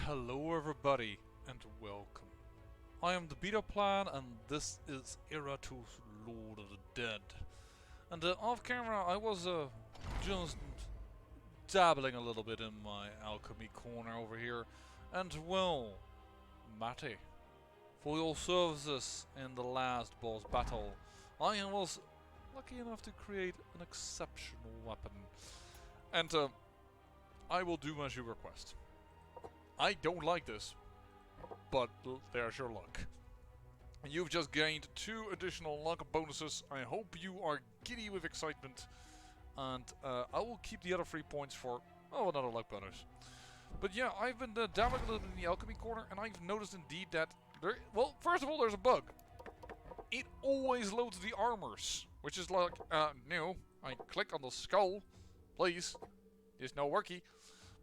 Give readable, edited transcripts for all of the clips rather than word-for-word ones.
Hello everybody and welcome. I am the Beta Plan and this is Iratus, Lord of the Dead. And off camera I was just dabbling a little bit in my alchemy corner over here. And well, Matty, for your services in the last boss battle, I was lucky enough to create an exceptional weapon. And I will do as you request. I don't like this, but there's your luck. You've just gained 2 additional luck bonuses. I hope you are giddy with excitement. And I will keep the other 3 points for, another luck bonus. But yeah, I've been dabbling a little bit in the alchemy corner, and I've noticed indeed that well, first of all, there's a bug. It always loads the armors, which is like, no, I click on the skull, please, there's no worky.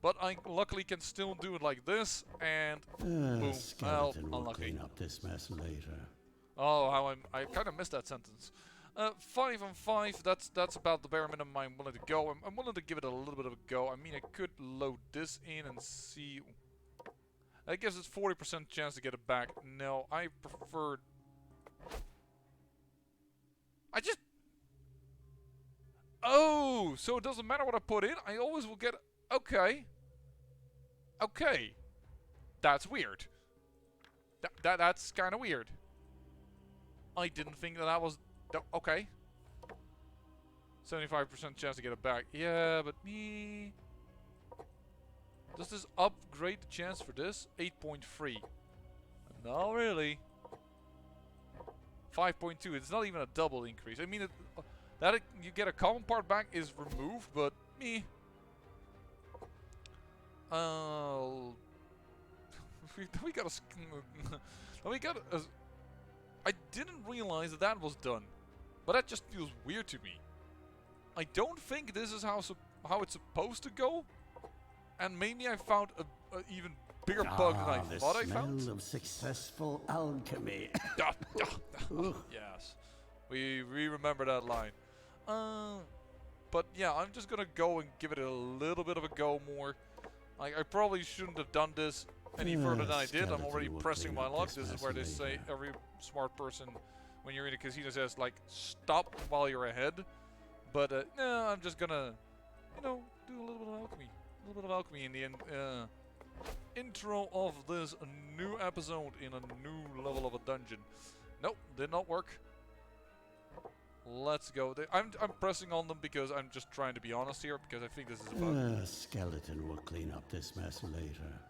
But I luckily can still do it like this, and boom, Skeleton will unlucky. clean up this mess later. Oh, how I kind of missed that sentence. 5 and 5, that's about the bare minimum I'm willing to go. I'm willing to give it a little bit of a go. I mean, I could load this in and see. I guess it's 40% chance to get it back. No, I prefer. Oh, so it doesn't matter what I put in. I always will get. Okay. Okay. That's weird. That's kind of weird. I didn't think that was... Okay. 75% chance to get it back. Yeah, but me... Does this upgrade the chance for this? 8.3. Not really. 5.2. It's not even a double increase. I mean, that you get a common part back is removed, but me... we got a. I didn't realize that was done, but that just feels weird to me. I don't think this is how it's supposed to go, and maybe I found a even bigger bug than I thought I found. The smell of successful alchemy. Yes, we remember that line. But yeah, I'm just gonna go and give it a little bit of a go more. I probably shouldn't have done this any further than I did. I'm already pressing my luck. This is where they say every smart person, when you're in a casino, says, like, stop while you're ahead. But, no, I'm just gonna, you know, do a little bit of alchemy. A little bit of alchemy in the intro of this new episode in a new level of a dungeon. Nope, did not work. Let's go. I'm pressing on them because I'm just trying to be honest here, because I think this is a bug. Skeleton will clean up this mess later.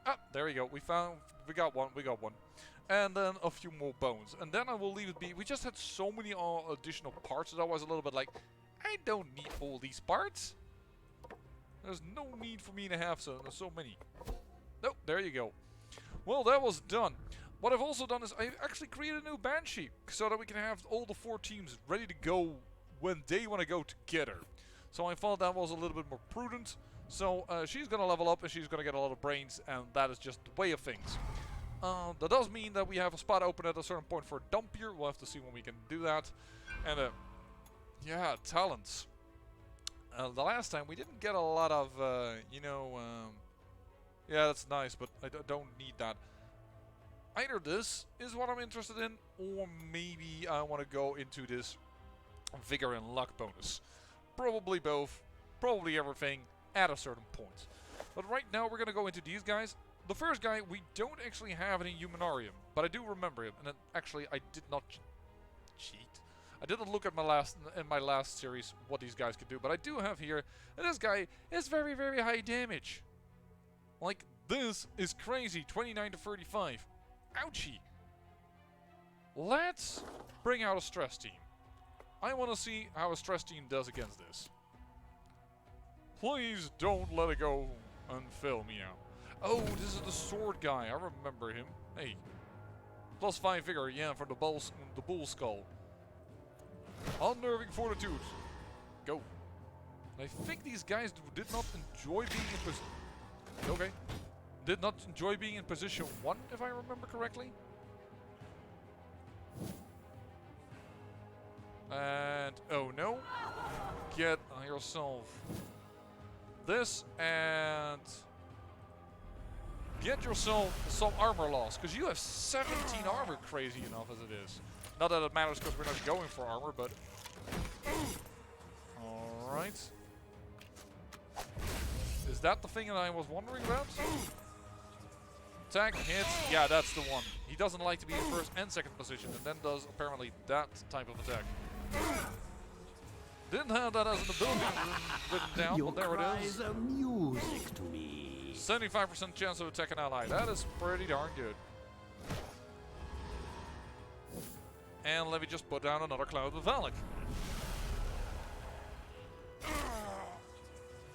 Ah, there we go. We got one. And then a few more bones. And then I will leave it be. We just had so many additional parts that I was a little bit like, I don't need all these parts. There's no need for me to have so many. Nope, there you go. Well, that was done. What I've also done is I've actually created a new Banshee so that we can have all the 4 teams ready to go when they want to go together. So I thought that was a little bit more prudent. So she's going to level up and she's going to get a lot of brains, and that is just the way of things. That does mean that we have a spot open at a certain point for a dump here. We'll have to see when we can do that. And yeah, talents. The last time we didn't get a lot of, yeah, that's nice, but I don't need that. Either this is what I'm interested in, or maybe I want to go into this vigor and luck bonus. Probably both, probably everything at a certain point. But right now we're going to go into these guys. The first guy, we don't actually have any Humanarium, but I do remember him. And then, actually, I did not cheat. I didn't look at in my last series what these guys could do, but I do have here, and this guy is very, very high damage. Like, this is crazy, 29 to 35. Ouchie! Let's bring out a stress team. I want to see how a stress team does against this. Please don't let it go and fail me out. Oh, this is the sword guy. I remember him. Hey. +5 vigor, yeah, for the bull skull. Unnerving fortitude. Go. I think these guys did not enjoy being in position. Okay. Did not enjoy being in position 1, if I remember correctly. And, oh no. Get yourself this, and get yourself some armor loss, because you have 17 armor, crazy enough as it is. Not that it matters, because we're not going for armor, but... Alright. Is that the thing that I was wondering about? Attack, hit, yeah, that's the one. He doesn't like to be in first and second position, and then does apparently that type of attack. Didn't have that as an ability written down, Your but there it is. cries are music to me. 75% chance of attacking an ally. That is pretty darn good. And let me just put down another Cloud with Valak.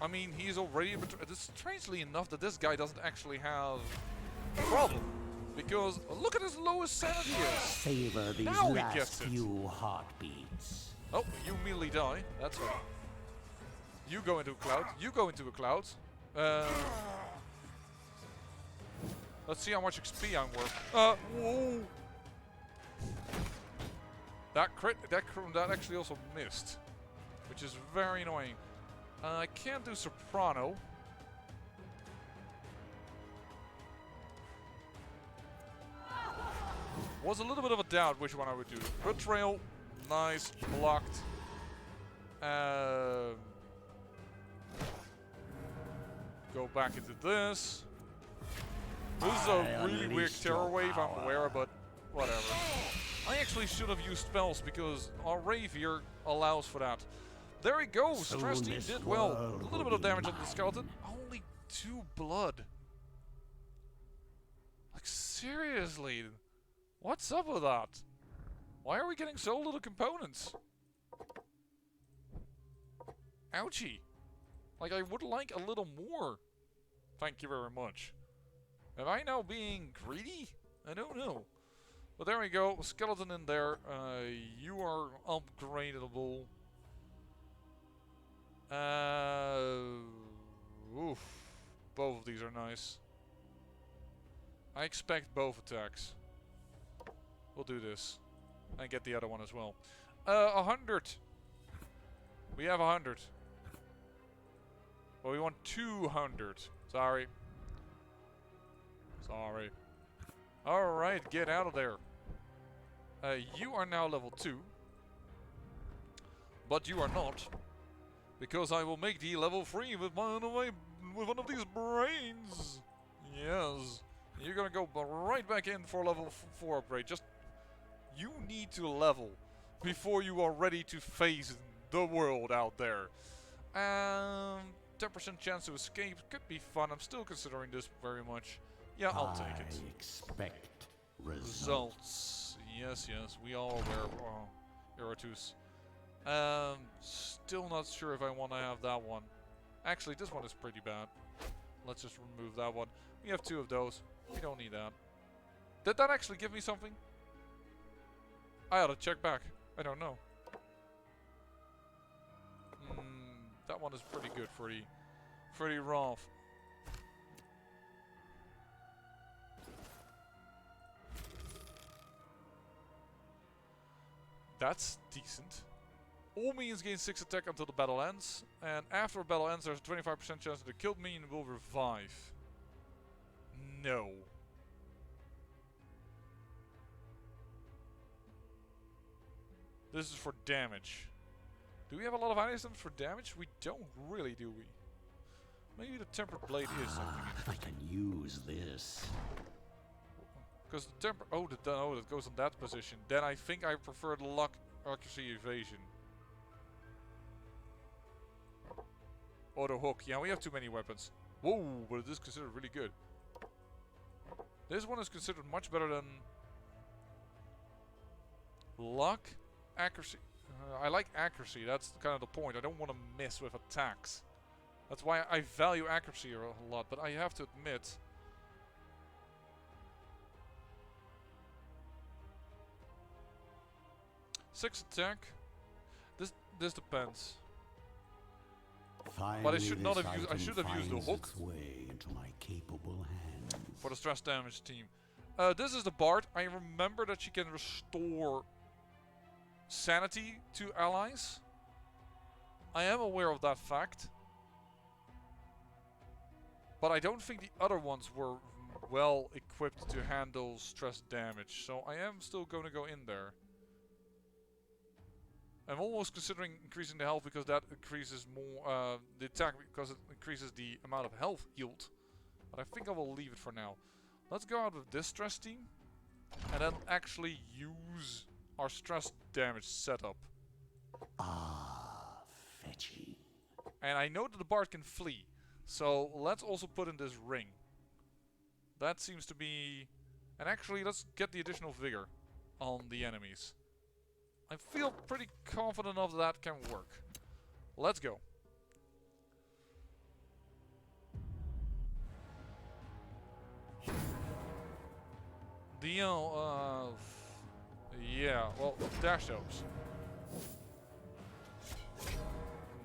I mean, he's already... It's strangely enough that this guy doesn't actually have a problem. Because look at his lowest sanity is. Savor these Now he last gets it. few heartbeats. Oh, you immediately die. That's right. You go into a cloud. You go into a cloud. Let's see how much XP I'm worth. Whoa! That actually also missed, which is very annoying. I can't do Soprano. Was a little bit of a doubt which one I would do. Betrayal, nice, blocked. Go back into this. This is a really weird terror wave, I'm aware, but whatever. I actually should have used spells because our Rave here allows for that. There we go, Stress Team did well. A little bit of damage on the skeleton. Only 2 blood. Like seriously, what's up with that? Why are we getting so little components? Ouchie. Like I would like a little more. Thank you very much. Am I now being greedy? I don't know. But there we go, skeleton in there. You are upgradable. Oof. Both of these are nice. I expect both attacks. We'll do this. And get the other one as well. 100. We have 100. Well, we want 200. Sorry. Sorry. Alright, get out of there. You are now level 2. But you are not. Because I will make the level 3 with one of these brains. Yes. You're gonna go right back in for level 4 upgrade. Just, you need to level before you are ready to face the world out there. 10% chance to escape could be fun. I'm still considering this very much. Yeah, I'll take it. I expect Results. Yes, yes. We all aware of Iratus. Still not sure if I want to have that one. Actually, this one is pretty bad. Let's just remove that one. We have 2 of those. We don't need that. Did that actually give me something? I ought to check back. I don't know. That one is pretty good for the Rolf. That's decent. All minions gain 6 attack until the battle ends. And after the battle ends, there's a 25% chance that the killed minion will revive. No. This is for damage. Do we have a lot of items for damage? We don't really, do we? Maybe the tempered blade is something I can use this. because the temper... Oh, that goes on that position. Then I think I prefer the luck, accuracy, evasion. Or the hook. Yeah, we have too many weapons. Whoa, but it is considered really good. This one is considered much better than... Luck, accuracy. I like accuracy, that's kind of the point. I don't want to miss with attacks. That's why I value accuracy a lot, but I have to admit... Six attack. This depends. Finally, But I should not this have used. I item should have used the finds hook its way into my capable hands. for the stress damage team. This is the Bard. I remember that she can restore sanity to allies. I am aware of that fact. But I don't think the other ones were well equipped to handle stress damage. So I am still going to go in there. I'm almost considering increasing the health because that increases more the attack because it increases the amount of health yield. But I think I will leave it for now. Let's go out with this stress team and then actually use our stress damage setup. Ah, fetching. And I know that the bard can flee, so let's also put in this ring. That seems to be... And actually, let's get the additional vigor on the enemies. I feel pretty confident enough that can work. Let's go. Yeah, well, dash those.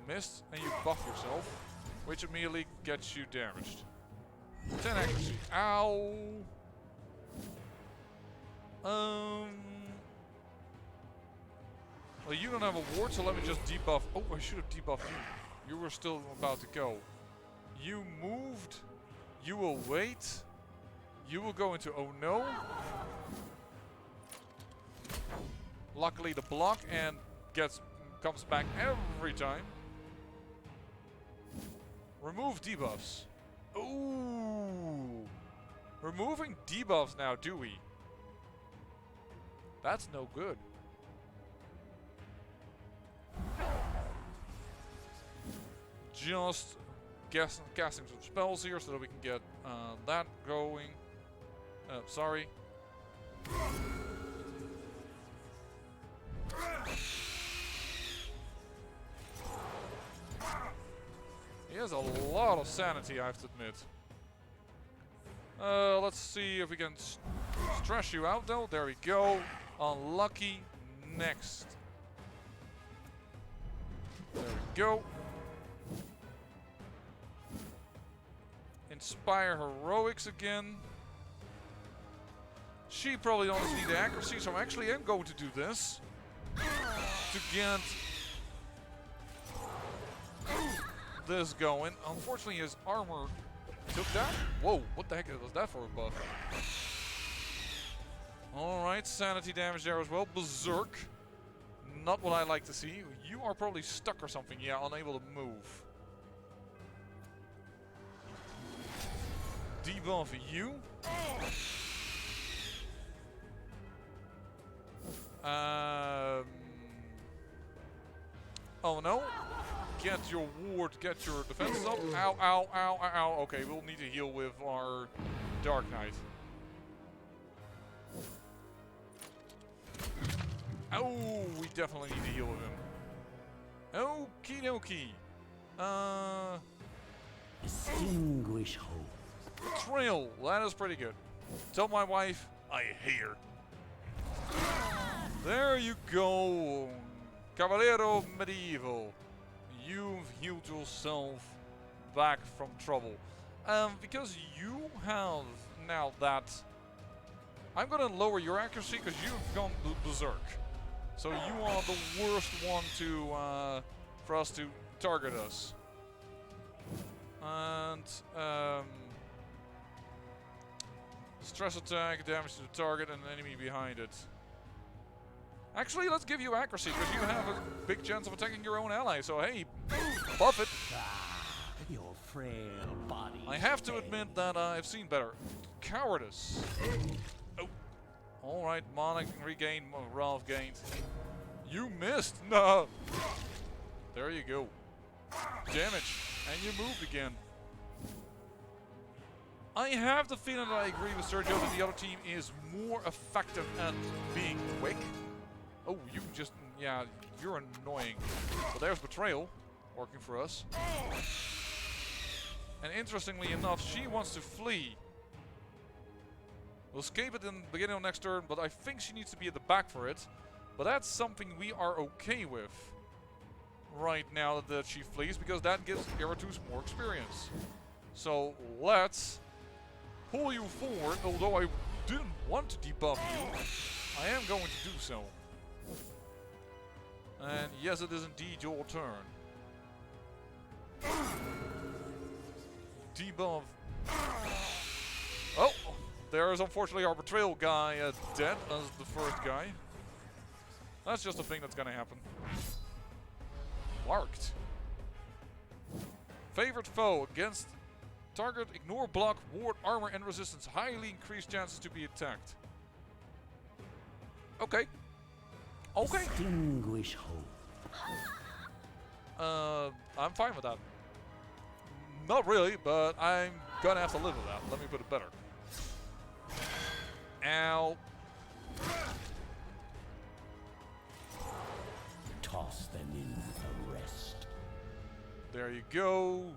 Missed, and you buff yourself, which immediately gets you damaged. 10 accuracy. Ow! Well, you don't have a ward, so let me just debuff. Oh, I should have debuffed you. You were still about to go. You moved. You will wait. You will go into oh no. Luckily the block and comes back every time. Remove debuffs. Ooh. Removing debuffs now, do we? That's no good. Just casting some spells here so that we can get that going. Sorry. He has a lot of sanity, I have to admit. Let's see if we can stress you out though. There we go. Unlucky. Next. There we go. Inspire heroics again. She probably doesn't need the accuracy, so I actually am going to do this. To get this going. Unfortunately his armor took that. Whoa, what the heck was that for a buff? Alright, sanity damage there as well. Berserk. Not what I like to see. You are probably stuck or something. Yeah, unable to move. Debuff you. Oh no. Get your ward, get your defenses up. Ow, ow, ow, ow, ow. Okay, we'll need to heal with our Dark Knight. Oh, we definitely need to heal with him. Okie dokie. Distinguish hope. Betrayal. That is pretty good. Tell my wife I hate her. There you go. Cavaliero Medieval. You've healed yourself back from trouble. Because you have now that... I'm gonna lower your accuracy because you've gone berserk. So you are the worst one to for us to target us. And stress attack, damage to the target and an enemy behind it. Actually, let's give you accuracy because you have a big chance of attacking your own ally. So hey, buff it. Your frail body. I have to admit that I've seen better. Cowardice. Oh. Alright, mana regained, Ralph gained. You missed! No! There you go. Damage. And you moved again. I have the feeling that I agree with Sergio that the other team is more effective at being quick. Oh, you just... yeah, you're annoying. But there's Betrayal. Working for us. And interestingly enough, she wants to flee. We'll escape it in the beginning of next turn, but I think she needs to be at the back for it. But that's something we are okay with right now that she flees, because that gives Iratus more experience. So let's pull you forward, although I didn't want to debuff you. I am going to do so. And yes, it is indeed your turn. Debuff. Oh, there is unfortunately our betrayal guy dead as the first guy. That's just a thing that's gonna happen. Marked. Favorite foe against target, ignore, block, ward, armor, and resistance. Highly increased chances to be attacked. Okay. Okay. Extinguish hope. I'm fine with that. Not really, but I'm gonna have to live with that. Let me put it better. Ow. Toss them in with the rest. There you go.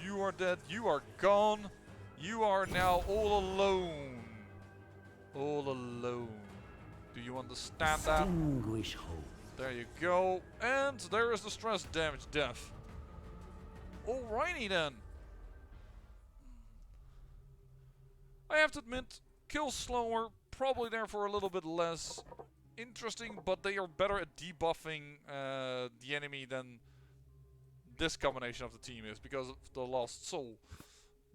You are dead. You are gone. You are now all alone. All alone. Do you understand that? Extinguish hope. There you go. And there is the stress damage death. Alrighty then. I have to admit, kills slower, probably therefore a little bit less interesting, but they are better at debuffing the enemy than this combination of the team is, because of the Lost Soul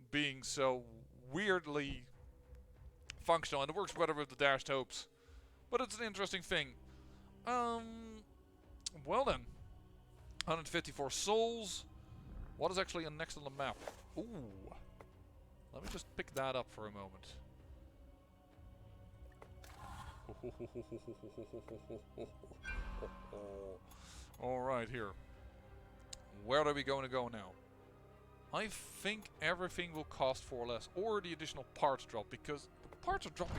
being so weirdly functional, and it works better with the dashed hopes. But it's an interesting thing. Well then. 154 souls. What is actually next on the map? Ooh. Let me just pick that up for a moment. Alright, here. Where are we going to go now? I think everything will cost 4 less, or the additional parts drop, because the parts are dropping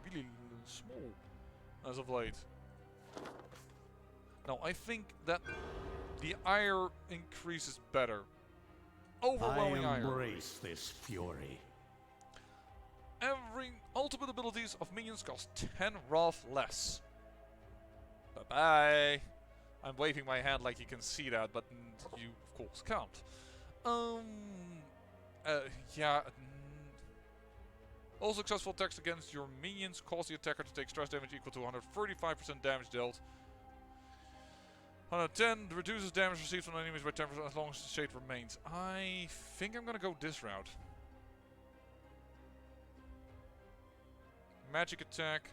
really small as of late. No, I think that the ire increase is better. Overwhelming ire. I embrace this fury. Every ultimate abilities of minions cost 10 wrath less. Bye-bye. I'm waving my hand like you can see that, but you of course can't. Yeah. All successful attacks against your minions cause the attacker to take stress damage equal to 135% damage dealt. 110 reduces damage received from enemies by 10% as long as the shade remains. I think I'm gonna go this route. Magic attack.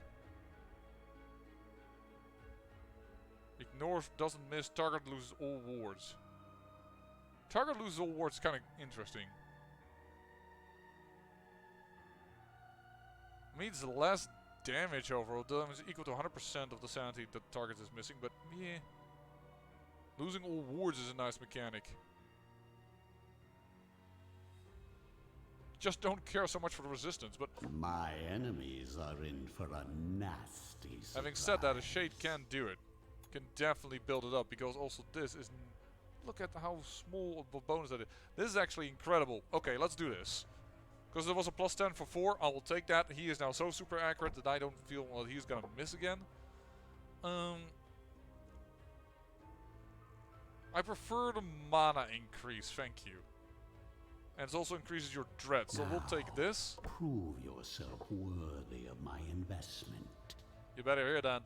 Ignore, doesn't miss, target loses all wards. Target loses all wards is kind of interesting. Means less damage overall. Damage is equal to 100% of the sanity that the target is missing, but yeah. Losing all wards is a nice mechanic. Just don't care so much for the resistance, but My enemies are in for a nasty surprise. having said that, a shade can do it. Can definitely build it up, because also this is... Look at how small of a bonus that is. This is actually incredible. Okay, let's do this. Because there was a plus 10 for 4, I will take that. He is now so super accurate that I don't feel that he's gonna miss again. I prefer the mana increase, thank you. And it also increases your dread, so we'll take this. Prove yourself worthy of my investment. You better hear that,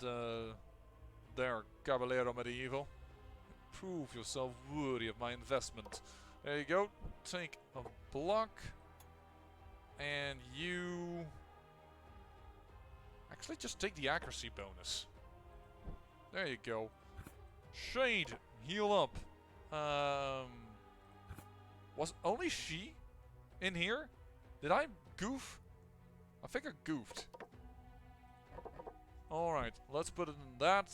there, Caballero Medieval. Prove yourself worthy of my investment. There you go. Take a block. And you... Actually, just take the accuracy bonus. There you go. Shade, heal up. Was only she in here? Did I goof? I think I goofed. Alright, let's put it in that.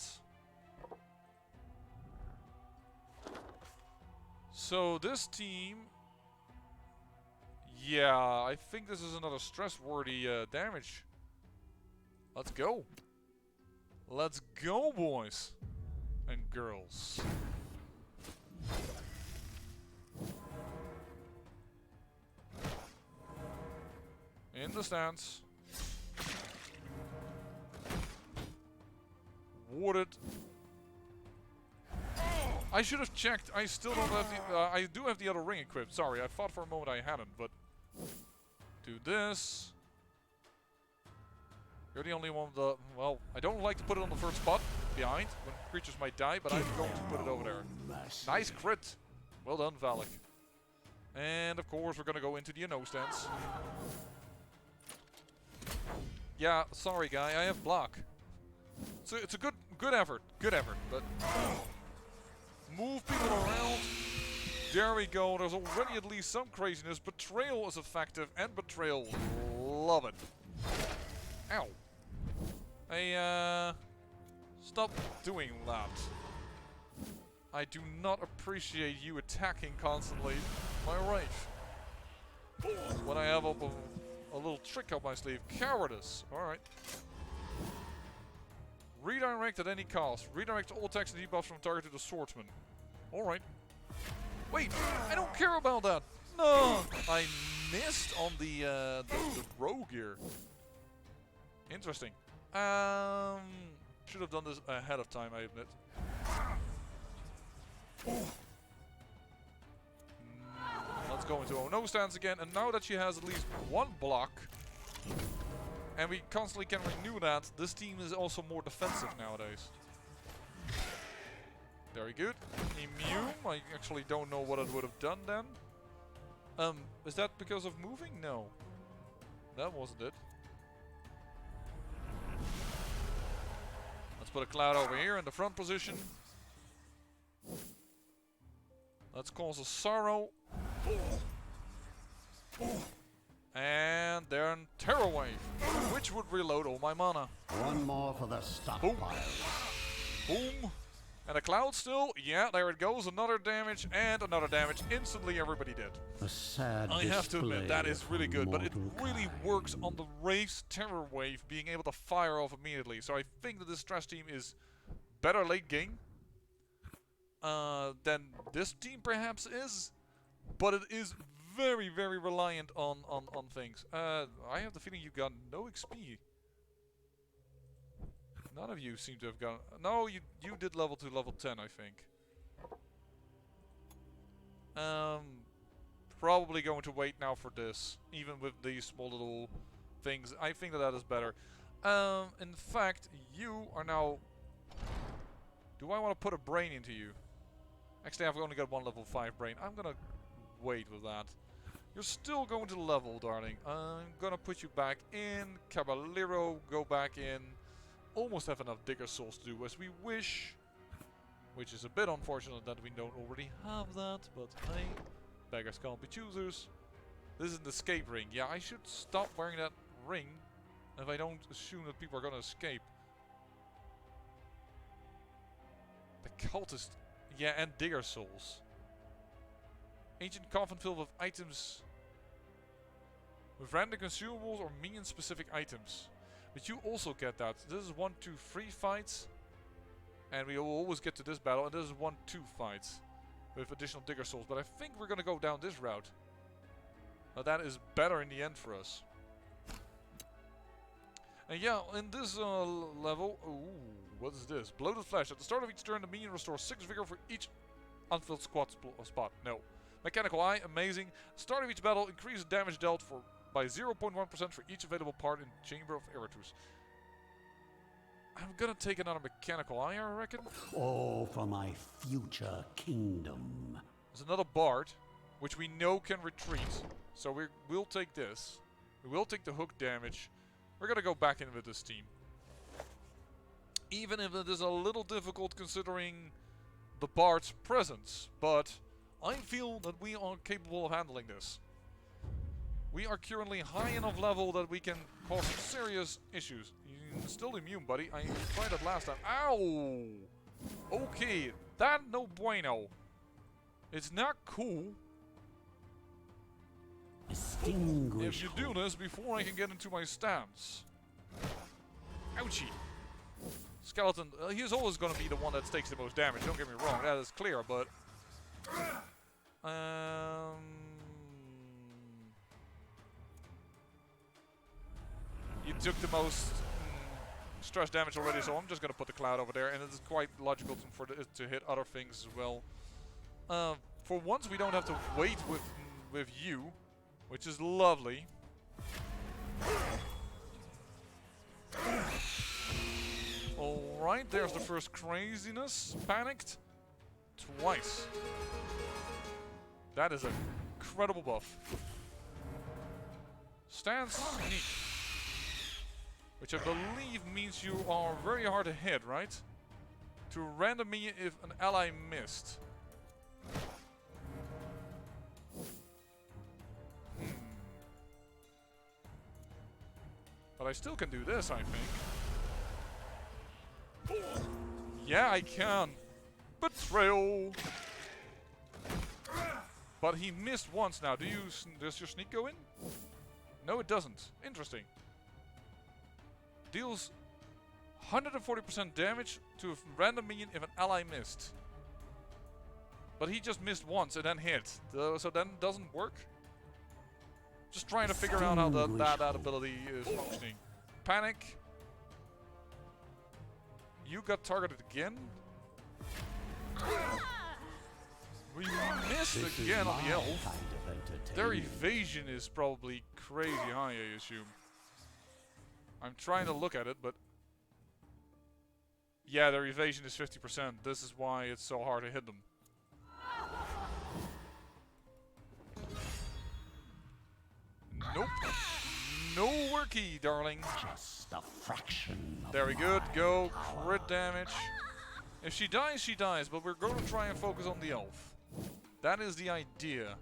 So this team... Yeah, I think this is another stress-worthy damage. Let's go. Let's go, boys and girls. In the stance. Warded. I should have checked. I still don't have the... I do have the other ring equipped. Sorry, I thought for a moment I hadn't, but... Do this. You're the only one with the... Well, I don't like to put it on the first spot behind, when creatures might die, but I'm going to put it over there. Nice crit. Well done, Valak. And of course, we're going to go into the no stance. Yeah, sorry guy, I have block. So it's a good effort, but move people around. There we go, there's already at least some craziness. Betrayal is effective, and Betrayal, love it. Ow. Hey, stop doing that. I do not appreciate you attacking constantly my Wraith. When I have up a little trick up my sleeve. Cowardice. Alright. Redirect at any cost. Redirect all attacks and debuffs from target to the swordsman. Alright. Wait, I don't care about that. No, I missed on the rogue here. Interesting. Should have done this ahead of time, I admit. Let's go into no stance again, and now that she has at least one block, and we constantly can renew that, this team is also more defensive nowadays. Very good. Immune. I actually don't know what it would have done then. Is that because of moving? No. That wasn't it. Let's put a cloud over here in the front position. Let's cause a sorrow. And then Terror Wave, which would reload all my mana. One more for the stockpile. Boom. And a cloud still. Yeah, there it goes. Another damage and another damage. Instantly everybody dead. A sad I have to admit, that is really good. But it mortal really kind. works on the Wraith's Terror Wave being able to fire off immediately. So I think that this trash team is better late game than this team perhaps is. But it is very, very reliant on things. I have the feeling you got no XP. None of you seem to have gone. No, you did level to level 10, I think. Probably going to wait now for this, even with these small little things. I think that is better. In fact, you are now. Do I want to put a brain into you? Actually, I've only got one level 5 brain. I'm gonna wait with that. You're still going to level, darling. I'm gonna put you back in. Caballero, go back in. Almost have enough Digger Souls to do as we wish. Which is a bit unfortunate that we don't already have that. But hey, beggars can't be choosers. This is an escape ring. Yeah, I should stop wearing that ring if I don't assume that people are gonna escape. The cultist. Yeah, and Digger Souls. Ancient coffin filled with items with random consumables or minion specific items. But you also get that. This is 1, 2, 3 fights. And we will always get to this battle. And this is 1, 2 fights. With additional Digger Souls. But I think we're going to go down this route. Now that is better in the end for us. And yeah, in this level... Ooh, what is this? Bloated Flesh. At the start of each turn, the minion restores 6 vigor for each unfilled spot. No. Mechanical Eye. Amazing. Start of each battle, increase damage dealt by 0.1% for each available part in Chamber of Iratus. I'm gonna take another Mechanical Eye, I reckon. Oh, for my future kingdom. There's another Bard, which we know can retreat. So we'll take this. We will take the hook damage. We're gonna go back in with this team. Even if it is a little difficult considering the Bard's presence. But I feel that we are capable of handling this. We are currently high enough level that we can cause serious issues. You're still immune, buddy. I tried that last time. Ow! Okay, that no bueno. It's not cool if you do this before I can get into my stance. Ouchie. Skeleton, he's always going to be the one that takes the most damage. Don't get me wrong, that is clear, but... You took the most stress damage already, so I'm just going to put the cloud over there, and it is quite logical for it to hit other things as well. For once, we don't have to wait with you, which is lovely. Alright, there's the first craziness. Panicked. Twice. That is an incredible buff. Stance sneak. Which I believe means you are very hard to hit, right? To random minion if an ally missed. But I still can do this, I think. Yeah, I can. Betrayal. But he missed once now. Does your sneak go in? No, it doesn't. Interesting. Deals 140% damage to a random minion if an ally missed. But he just missed once and then hit. So then it doesn't work? Just trying to figure out how that ability is functioning. Panic. You got targeted again. We missed again on the elf. Their evasion is probably crazy high, I assume. I'm trying to look at it, but... yeah, their evasion is 50%. This is why it's so hard to hit them. Nope. No worky, darling. Just a fraction. Very good. Go. Crit damage. If she dies, she dies. But we're going to try and focus on the elf. That is the idea.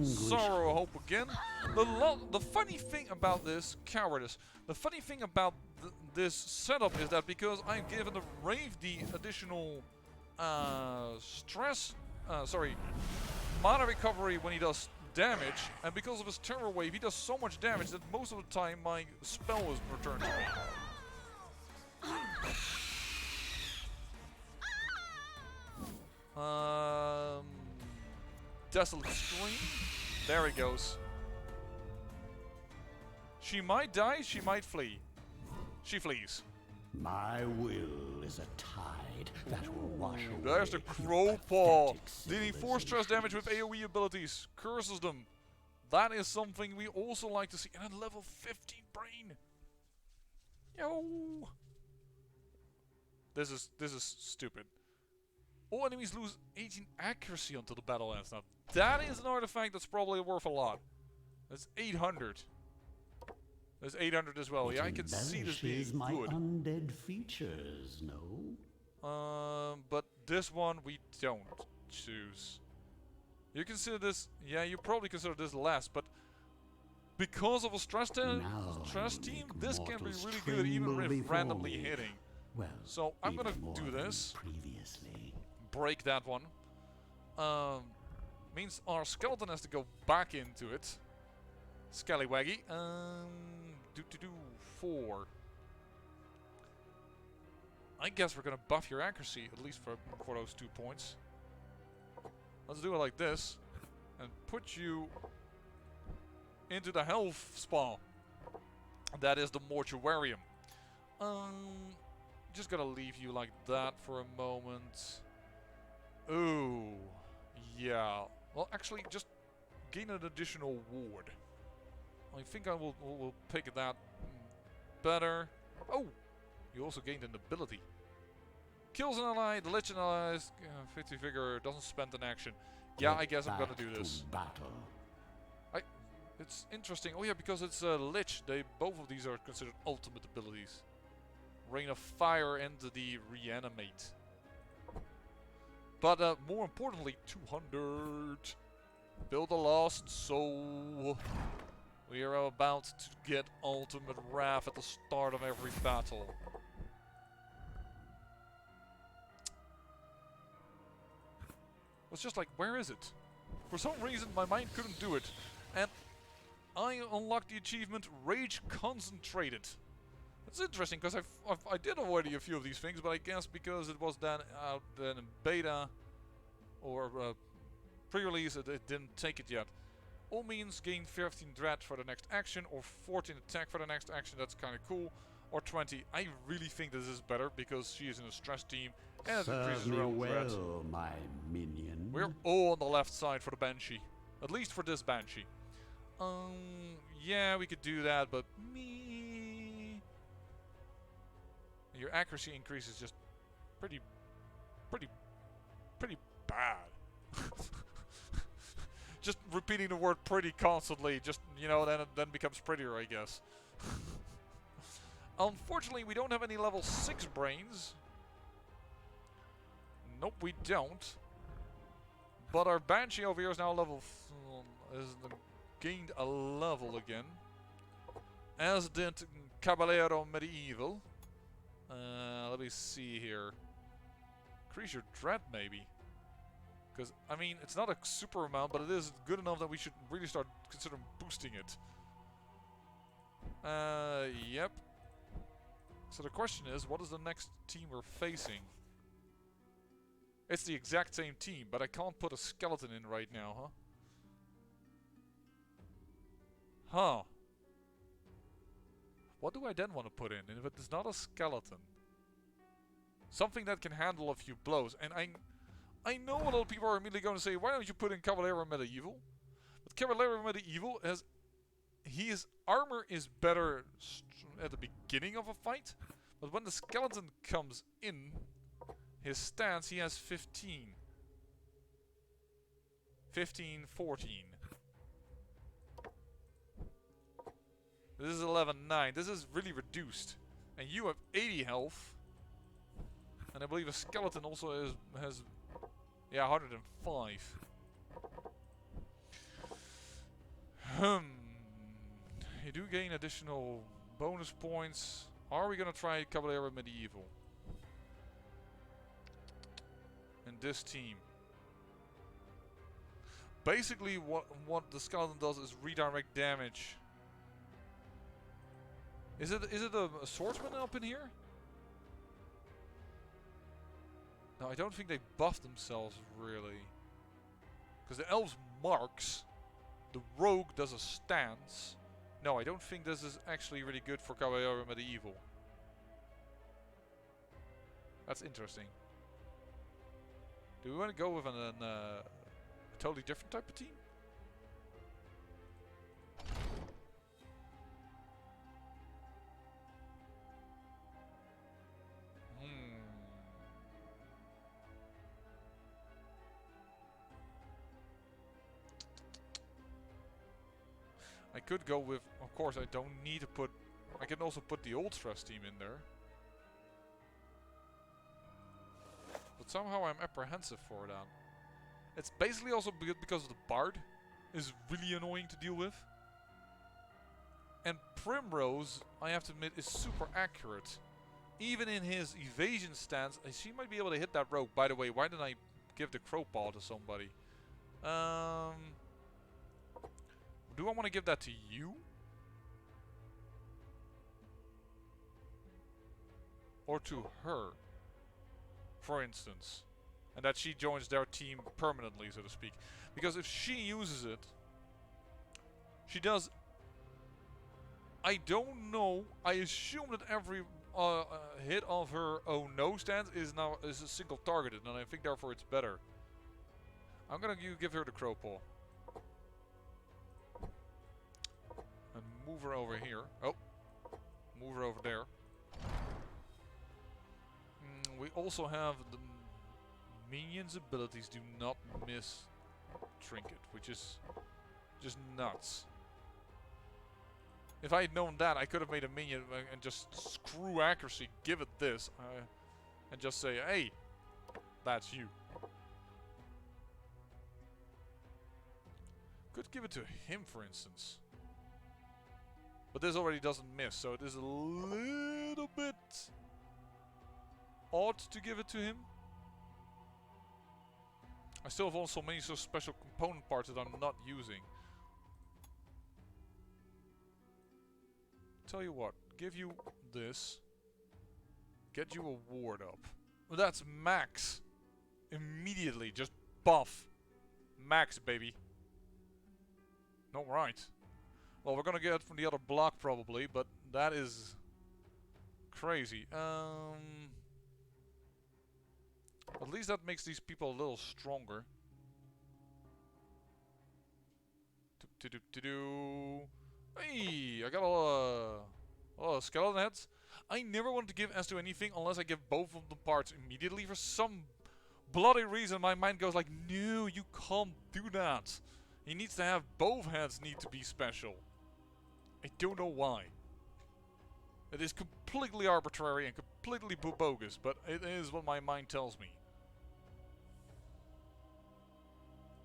Sorrow hope again. The funny thing about this cowardice. The funny thing about this setup is that because I've given the Rave the additional mana recovery when he does damage, and because of his terror wave he does so much damage that most of the time my spell is returned to me. Desolate Scream. There he goes. She might die, she might flee. She flees. My will is a tide that will wash away. There's the Crow Paw. Dealing 4 stress damage with AoE abilities. Curses them. That is something we also like to see. And at level 15 brain. Yo. This is stupid. All enemies lose 18 accuracy until the battle ends. Now that is an artifact that's probably worth a lot. That's 800. There's 800 as well. Yeah, I can see this being my good. Undead features, no? But this one we don't choose. You consider this, yeah, you probably consider this less, but because of a stress team, this can be really good even if randomly hitting. Well, so I'm gonna do this. Break that one. Means our skeleton has to go back into it. Scallywaggy. 4. I guess we're gonna buff your accuracy at least for those 2 points. Let's do it like this, and put you into the health spa. That is the mortuarium. Just gonna leave you like that for a moment. Ooh, yeah. Well, actually, just gain an additional ward. I think I will pick that better. Oh, you also gained an ability. Kills an ally, the Lich allies, 50 vigor, doesn't spend an action. Yeah, I guess I'm gonna do this. It's interesting. Oh yeah, because it's Lich. Both of these are considered ultimate abilities. Rain of Fire and the Reanimate. But more importantly, 200. Build a Lost Soul. We are about to get Ultimate Wrath at the start of every battle. It's just like, where is it? For some reason my mind couldn't do it. And I unlocked the achievement Rage Concentrated. It's interesting because I did already a few of these things, but I guess because it was then out in beta or pre-release, it didn't take it yet. All means gain 15 dread for the next action, or 14 attack for the next action. That's kind of cool. Or 20. I really think this is better because she is in a stress team and it increases her own dread. My minion. We're all on the left side for the Banshee, at least for this Banshee. Yeah, we could do that, but me. Your accuracy increase is just pretty bad. Just repeating the word pretty constantly, just, you know, then it then becomes prettier, I guess. Unfortunately, we don't have any level 6 brains. Nope, we don't. But our Banshee over here is now level... has gained a level again. As did Caballero Medieval. Let me see here. Increase your dread, maybe. Because, I mean, it's not a super amount, but it is good enough that we should really start considering boosting it. Yep. So the question is, what is the next team we're facing? It's the exact same team, but I can't put a skeleton in right now, huh? Huh. What do I then want to put in? And if it is not a skeleton, something that can handle a few blows. And I know a lot of people are immediately going to say, why don't you put in Caballero Medieval? But Caballero Medieval has... His armor is better at the beginning of a fight. But when the skeleton comes in, his stance, he has 15. 15, 14. This is 11-9. This is really reduced. And you have 80 health. And I believe a skeleton also has... Yeah, 105. You do gain additional bonus points. Are we gonna try Caballero Medieval? In this team. Basically what the skeleton does is redirect damage. Is it a swordsman up in here? No, I don't think they buffed themselves really. Because the elves marks. The rogue does a stance. No, I don't think this is actually really good for Caballero Medieval. That's interesting. Do we want to go with a totally different type of team? I could go with, of course I don't need to put, I can also put the old stress team in there. But somehow I'm apprehensive for that. It's basically also because the Bard is really annoying to deal with. And Primrose, I have to admit, is super accurate. Even in his evasion stance, she might be able to hit that rogue. By the way, why didn't I give the crow paw to somebody? Do I want to give that to you? Or to her, for instance. And that she joins their team permanently, so to speak. Because if she uses it, she does... I don't know. I assume that every hit of her oh no stance is a single targeted, and I think therefore it's better. I'm gonna give her the crow paw. And move her over here. Oh. Move her over there. We also have the minion's abilities do not miss trinket, which is just nuts. If I had known that, I could have made a minion and just screw accuracy, give it this, and just say, hey, that's you. Could give it to him, for instance. But this already doesn't miss, so it is a little bit odd to give it to him. I still have also many so special component parts that I'm not using. Tell you what, give you this. Get you a ward up. Well, that's max. Immediately, just buff. Max, baby. Not right. Well, we're gonna get it from the other block probably, but that is crazy. At least that makes these people a little stronger. Hey, I got a lot of skeleton heads. I never wanted to give S to anything unless I give both of the parts immediately. For some bloody reason, my mind goes like, no, you can't do that. He needs to have both heads need to be special. I don't know why. It is completely arbitrary and completely bogus, but it is what my mind tells me.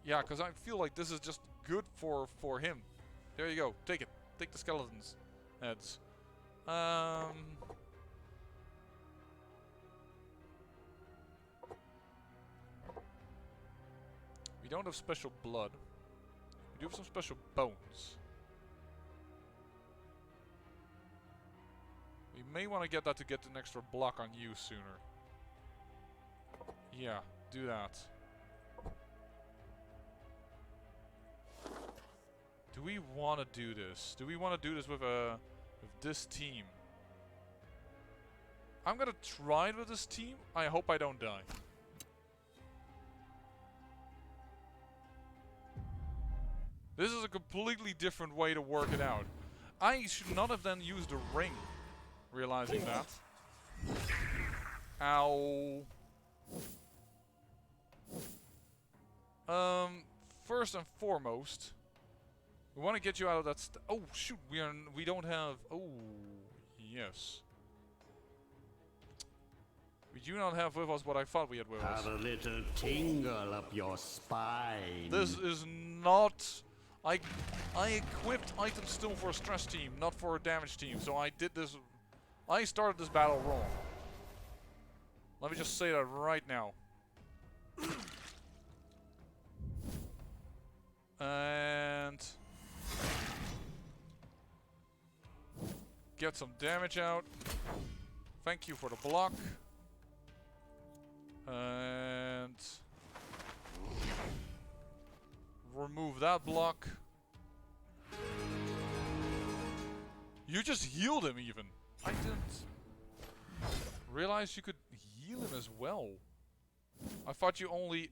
Yeah, because I feel like this is just good for him. There you go. Take it. Take the skeletons' heads. We don't have special blood. We do have some special bones. We may want to get that to get an extra block on you sooner. Yeah, do that. Do we want to do this? Do we want to do this with this team? I'm gonna try it with this team. I hope I don't die. This is a completely different way to work it out. I should not have then used a ring. Realizing that. Ow. First and foremost, we want to get you out of that. Oh shoot, we don't have. Oh yes. We do not have with us what I thought we had with us. Have a little tingle up your spine. This is not. I equipped items still for a stress team, not for a damage team. So I did this. I started this battle wrong. Let me just say that right now. And get some damage out. Thank you for the block. And remove that block. You just healed him even. I didn't realize you could heal him as well. I thought you only...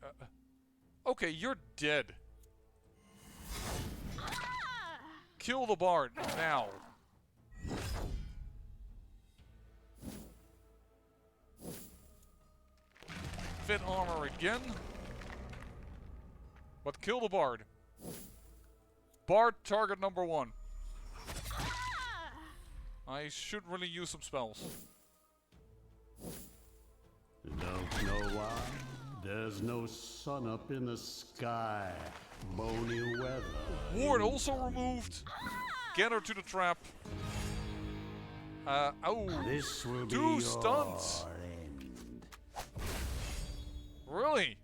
okay, you're dead. Kill the bard now. Fit armor again. But kill the bard. Bard target number 1. I should really use some spells. Don't know why. There's no sun up in the sky. Bony weather. Ward also removed. Get her to the trap. Oh. This will be 2 stunts. end. Really?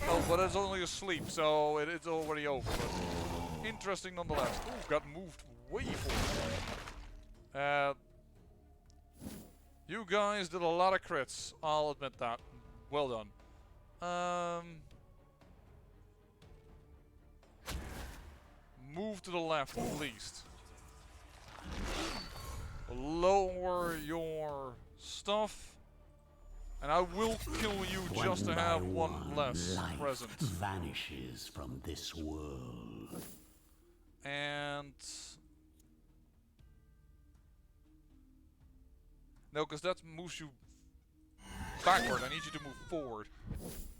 Oh, but it's only asleep, so it's already over. But interesting nonetheless. Ooh, got moved way forward. You guys did a lot of crits. I'll admit that. Well done. Move to the left at least. Lower your stuff. And I will kill you just to have one less life present. Vanishes from this world. And no, because that moves you backward. I need you to move forward.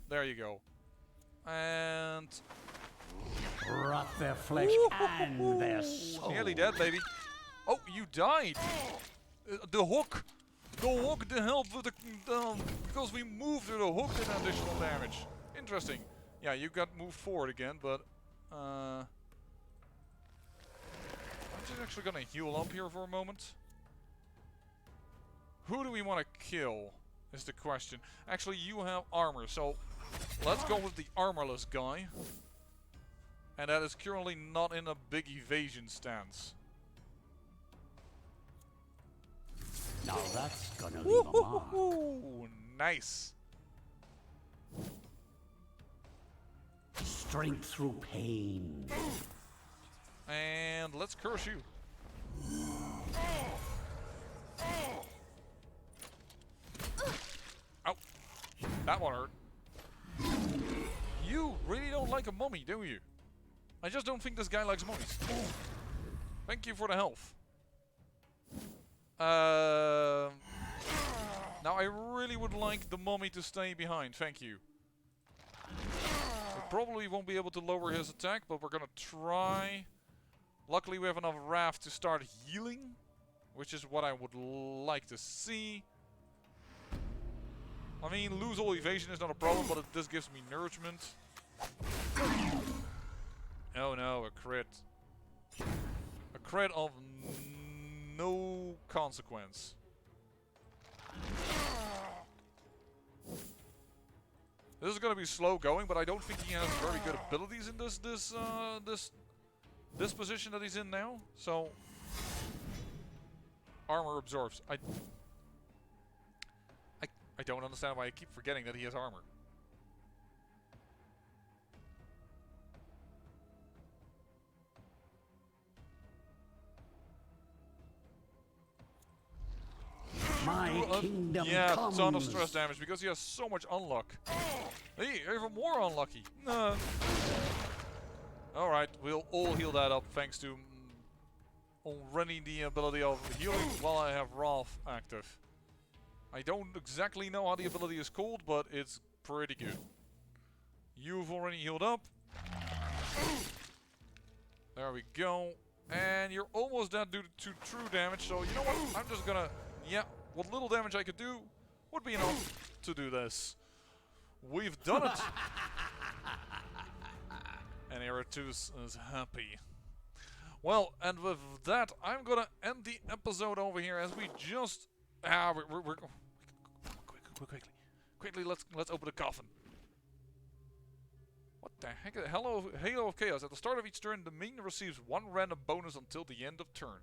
There you go. And Rot their flesh and their soul. nearly dead, baby. Oh, you died. The hook. The hook did help with the because we moved to the hook did additional damage. Interesting. Yeah, you got moved forward again, but I'm just actually gonna heal up here for a moment. Who do we want to kill is the question. Actually, you have armor, so let's go with the armorless guy. And that is currently not in a big evasion stance. Now that's gonna leave a mark. Ooh, nice. Strength through pain. And let's curse you. Ow. That one hurt. You really don't like a mummy, do you? I just don't think this guy likes mummies. Thank you for the health. Now I really would like the mummy to stay behind. Thank you. We probably won't be able to lower his attack, but we're gonna try. Luckily we have enough raft to start healing. which is what I would like to see. I mean, lose all evasion is not a problem, but this gives me nourishment. Oh no, a crit. A crit of no consequence. This is gonna be slow going, but I don't think he has very good abilities in this position that he's in now. So armor absorbs. I don't understand why I keep forgetting that he has armor. My kingdom yeah, comes. ton of stress damage because he has so much unluck. Hey, even more unlucky. Alright, we'll all heal that up thanks to already the ability of healing while I have Wrath active. I don't exactly know how the ability is called, but it's pretty good. You've already healed up. There we go. And you're almost dead due to true damage, so you know what? I'm just gonna... Yeah, what little damage I could do would be enough to do this. We've done it! And Iratus is happy. Well, and with that, I'm gonna end the episode over here as we just... we're quickly, let's open the coffin. What the heck? Halo of Chaos. At the start of each turn, the minion receives one random bonus until the end of turn.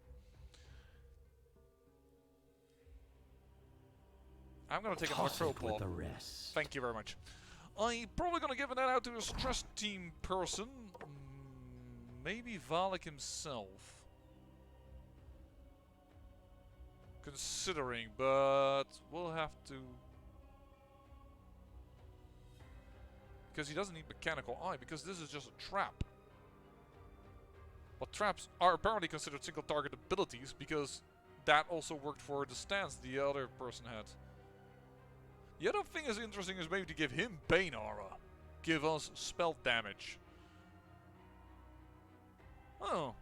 I'm gonna take a macro pop. Thank you very much. I'm probably gonna give that out to a stress team person. Maybe Valak himself. Considering, but we'll have to... Because he doesn't need Mechanical Eye, because this is just a trap. But traps are apparently considered single target abilities, because that also worked for the stance the other person had. The other thing is interesting is maybe to give him Bane Aura. Give us spell damage. Oh.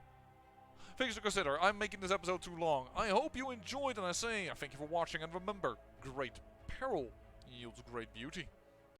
Things to consider. I'm making this episode too long. I hope you enjoyed, and I say thank you for watching, and remember, great peril yields great beauty.